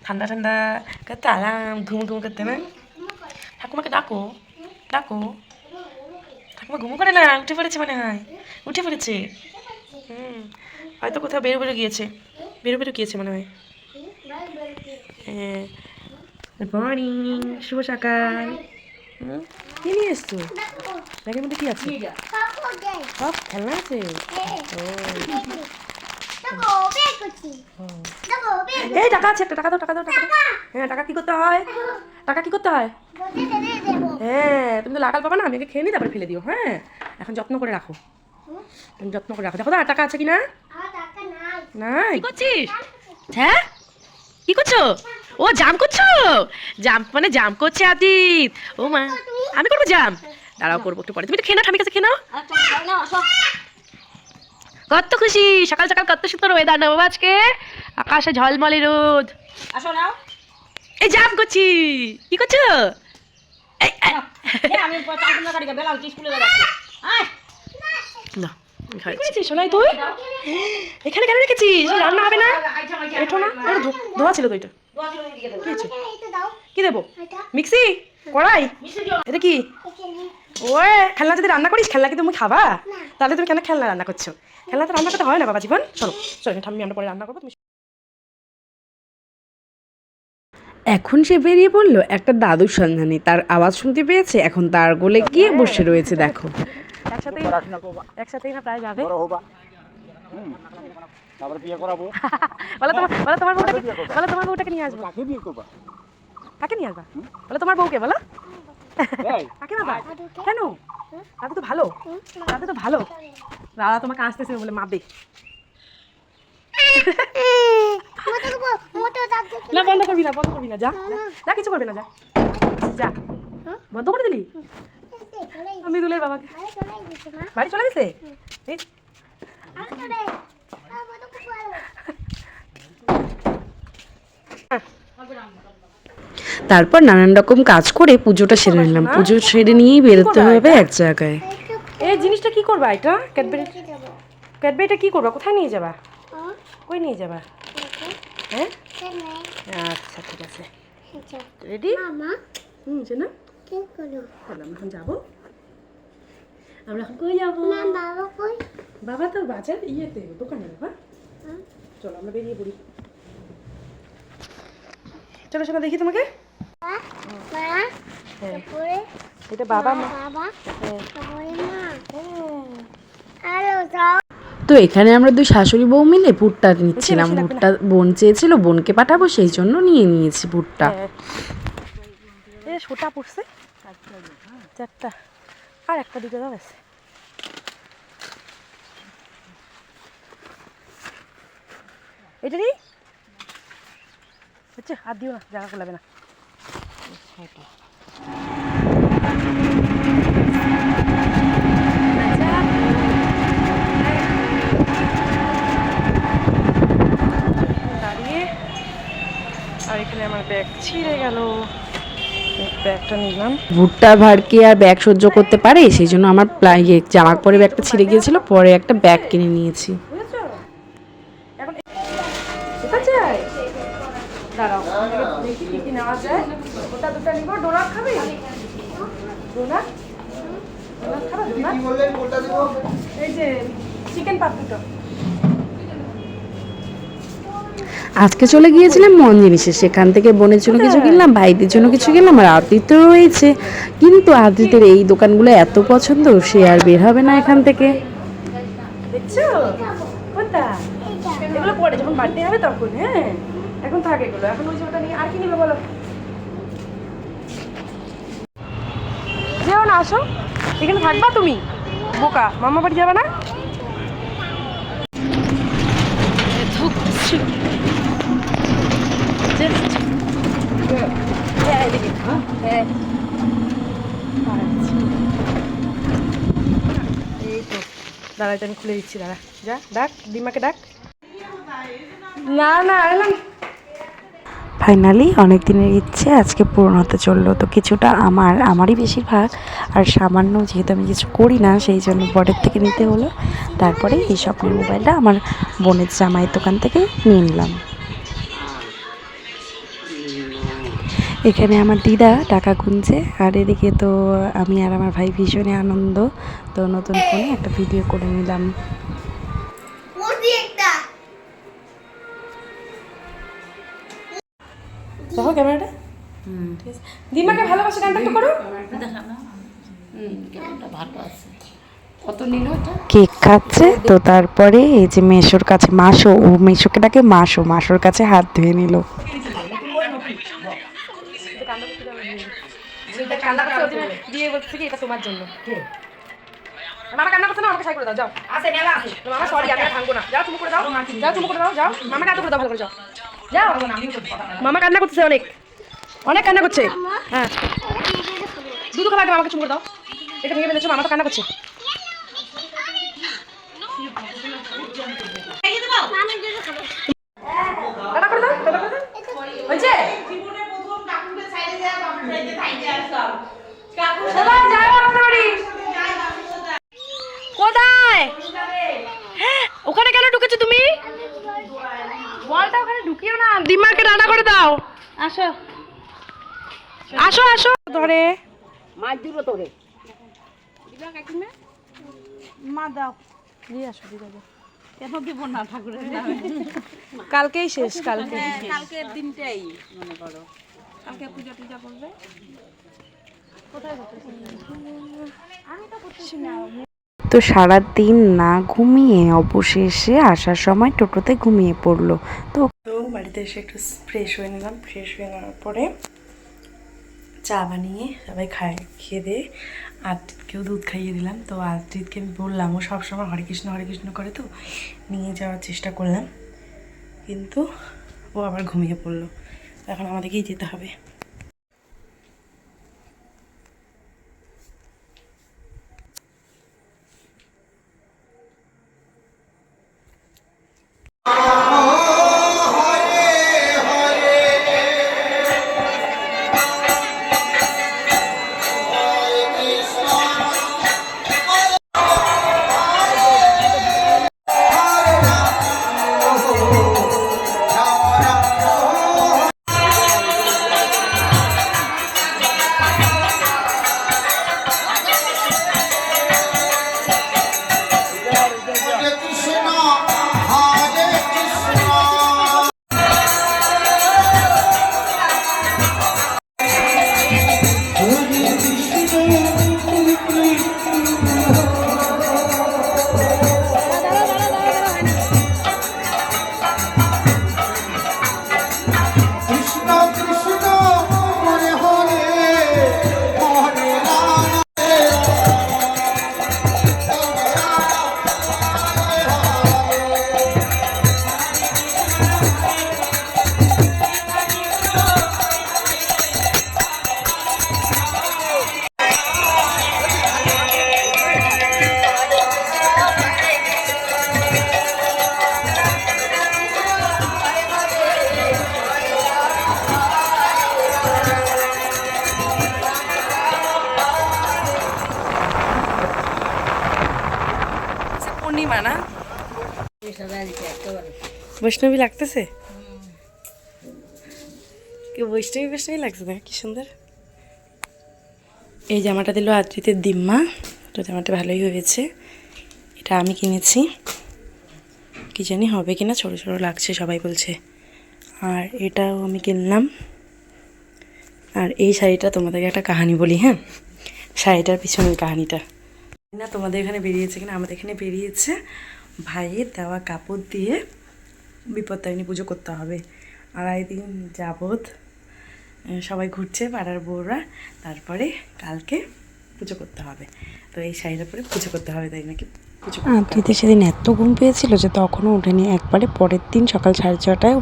ঠান্ডা ঠান্ডা করতে আরাম ঘুম ঘুম করতে না। ঠাকুমাকে ডাকো ডাকো, ঠাকুমা ঘুমো করে না, উঠে পড়েছে মনে হয়, উঠে পড়েছে। হয়তো কোথাও বেরো বেরো গিয়েছে, বেরো বেরো গিয়েছে মনে হয়। হ্যাঁ, গুড মর্নিং, শুভ সকাল। কি নিয়ে এসছো ব্যাগের মধ্যে? কি আছে? সব খেলনা আছে। এই টাকা আছে একটা, টাকা দাও টাকা দাও টাকা দাও। হ্যাঁ, টাকা কি করতে হয়? টাকা কি করতে হয়? হ্যাঁ, তুমি তো লাগাল পাবা না, আমি আগে খেয়ে নিই তারপরে ফেলে দিও। হ্যাঁ, এখন যত্ন করে রাখো, যত্ন করে রাখো। দেখো না টাকা আছে কি না? নাই। কি করছিস? হ্যাঁ, কি করছো? ও জাম করছো? জাম মানে জাম করছে আদিত। ও মা, আমি করবো জাম? দাঁড়াও, করবো একটু পরে। তুমি তো খেয়ে নাও, ঠামির কাছে খেয়ে নাও। কত খুশি, সকাল সকাল কত সুন্দর ওয়েদার না বাবা আজকে, আকাশে ঝলমলে রোদ। আসো নাও, এই জাম করছি। কি করছো? না শোনাই, তুই এখানে কেন রেখেছিস? রান্না হবে না? এঠো না, ধোয়া ছিল তো এটা। কি দেবো? মিক্সি, কড়াই, এটা কি? ওই খেলনা যদি রান্না করিস, খেলনা কি তুমি খাবা? তাহলে তুমি কেন খেলনা রান্না করছো? খেলনা তো রান্না করতে হয় না বাবা জীবন। চলো চলো, ঠাম্মি আমরা পরে রান্না করবো। এখন সে বেরিয়ে পড়লো একটা দাদুর সন্ধানে। তার আওয়াজ শুনতে পেয়েছে, এখন তার গোলে গিয়ে বসে রয়েছে। দেখো, একসাথেই না প্রায় যাবে। তোমার বউটাকে নিয়ে আসবো। কাকে নিয়ে আসবা? বলো তোমার বউকে, বলো। কাকে বাবা? কেন? দাদু তো ভালো, দাদু তো ভালো। দাদা তোমাকে আসতেছে বলে মারবে না। বন্ধ করবি না, বন্ধ করবি না, যা যা, কিছু করবে না, যা যা। বন্ধ করে দিলি? আমি দুলের বাবাকে বাড়ি চলে গেছে। তারপর নানান রকম কাজ করে পুজোটা সেরে নিলাম। পুজো সেরে নিয়েই বেরোতে হবে এক জায়গায়। এই জিনিসটা কি করবা? এটা ক্যাডবেরি, ক্যাডবেরিটা কি করবা? কোথায় নিয়ে যাবা? কই নিয়ে যাবা? হ্যাঁ, আচ্ছা ঠিক আছে, রেডি? না আমরা এখন যাবো। আমরা এখন কই যাবো? বাবা তো বাজার ইয়েতে, দোকানে। বাবা চলো আমরা বেরিয়ে পড়ি। চলো শোনা, দেখি তোমাকে। এটা বাবা মা। তো এখানে আমরা দুই শাশুড়ি বউ মিলে ভুট্টা নিচ্ছিলাম। ভুট্টা বোন চেয়েছিল, বোনকে পাঠাবো, সেই জন্য নিয়ে নিয়েছি ভুট্টা। সোটা পড়ছে চারটা, আর একটা দিতে দাও। আছে এটা নি হচ্ছে, হাত দিও না, জায়গা খোলাবে না। দাঁড়িয়ে, আর এখানে আমার ব্যাগ ছিঁড়ে গেল, ব্যাগটা নিলাম। ভুট্টা ভাড়কে আর ব্যাগ সহ্য করতে পারে, সেই জন্য আমার জামা পরে ব্যাগটা ছিঁড়ে গিয়েছিল, পরে একটা ব্যাগ কিনে নিয়েছি। দাঁড়াও দেখি কি কি নেওয়া যায়। ওটা দুটো নিব। ডোনাট খাবে? ডোনাট, ডোনাট খাবে? ডোনাট, এই যে চিকেন পাপ দুটো। আজকে চলে গিয়েছিলাম মন জিনিসে, সেখান থেকে বোনের জন্য কিছু কিনলাম, ভাইদের জন্য কিছু কিনলাম, আর আদ্রিত তো রয়েছে। কিন্তু আদ্রিতের এই দোকানগুলো এত পছন্দ, সে আর বের হবে না এখান থেকে। দেখছো কোনটা? এগুলো পরে যখন বার্থডে হবে তখন। হ্যাঁ, এখন থাকে এগুলো। এখন ওই যে ওটা নিয়ে আর কি নিবে বলো? যেও না, আসো, এখানে থাকবা তুমি। বোকা, মামা বাড়ি যাবে না? এই তো দাঁড়াই, আমি খুলে দিচ্ছি। দাঁড়া, যা ডাক, ডিমাকে ডাক। না না এলাম। ফাইনালি অনেক দিনের ইচ্ছে আজকে পূরণ হতে চললো। তো কিছুটা আমারই বেশিরভাগ, আর সামান্য যেহেতু আমি কিছু করি না, সেই জন্য বরের থেকে নিতে হলো। তারপরে এই স্বপ্নের মোবাইলটা আমার বোনের জামাইয়ের দোকান থেকে নিয়ে নিলাম। এখানে আমার দিদা টাকা গুনছে, আর এদিকে তো আমি আর আমার ভাই ভীষণই আনন্দ। তো নতুন ফোনে একটা ভিডিও করে নিলাম। দেখো ক্যামেরাটা। ঠিক আছে, দিমাকে ভালোবাসে গানটা একটু করো। কত নিল এটা? কেক খাচ্ছে, তো তারপরে এই যে মেশোর কাছে, মাসো, ও মেশোকে ডাকে মাসো, মাসোর কাছে হাত ধুয়ে নিল। কান্না করছে ওর জন্য দিয়ে বলছে কি এটা তোমার জন্য। মামা কান্না করছে না, আমাকে সাই করে দাও, যাও। মামা সরি, আমি আর ভাঙবো না, যাও চুমু করে দাও, যাও চুমু করে দাও, যাও মামাকে হাত করে দাও, ভালো করে যাও, যাও। মামা কান্না করছে, অনেক অনেক কান্না করছে। হ্যাঁ দুধ খাওয়া আগে মামাকে চুমু করে দাও। এটা ভেঙে ফেলেছো, মামা তো কান্না করছে। টাটা করে দাও, টাটা করে দাও। হয়েছে? সবাই যাও আমাদের বাড়ি। কোথায়? হ্যাঁ, ওখানে কেন ঢুকেছো তুমি? বলটা ওখানে ঢুকিও না, দিমাকে টাটা করে দাও। আসো আসো আসো, ধরে মাছ দিব তোরে মা দাও, দিয়ে আসো, দিয়ে যাবো। কেন দিব না ঠাকুরের কালকেই শেষ, কালকে কালকের দিনটাই মনে করো, কালকে পূজা টুজা করবে। তো সারা দিন না ঘুমিয়ে অবশেষে আসার সময় টোটোতে ঘুমিয়ে পড়লো। তো বাড়িতে এসে একটু ফ্রেশ হয়ে নিলাম। ফ্রেশ হয়ে নেওয়ার পরে চা বানিয়ে সবাই খেয়ে দিয়ে আদ্রিতকেও দুধ খাইয়ে দিলাম। তো আদ্রিতকে আমি বললাম, ও সবসময় হরে কৃষ্ণ করে, তো নিয়ে যাওয়ার চেষ্টা করলাম, কিন্তু ও আবার ঘুমিয়ে পড়লো। এখন আমাদেরকেই যেতে হবে। পূর্ণিমা না, বৈষ্ণবী লাগতেছে, কি বৈষ্ণবী লাগছে না? কি সুন্দর এই জামাটা দিল আদ্রিতের দিম্মা। তো জামাটা ভালোই হয়েছে, এটা আমি কিনেছি, কি জানি হবে কিনা, ছোটো ছোটো লাগছে সবাই বলছে। আর এটাও আমি কিনলাম। আর এই শাড়িটা তোমাদেরকে একটা কাহিনী বলি, হ্যাঁ, শাড়িটার পিছনের কাহিনীটা না তোমাদের এখানে বেরিয়েছে কিনা, আমাদের এখানে বেরিয়েছে ভাইয়ের দেওয়া কাপড় দিয়ে বিপত্তারিণী পুজো করতে হবে। 2.5 দিন যাবৎ সবাই ঘুরছে পাড়ার বউরা, তারপরে কালকে পুজো করতে হবে। তো এই শাড়ির পরে পুজো করতে হবে, তাই নাকি পুজো। আদ্রিতে সেদিন এত ঘুম পেয়েছিল যে তখনও ওঠেনি, একবারে পরের দিন সকাল 6:30টায়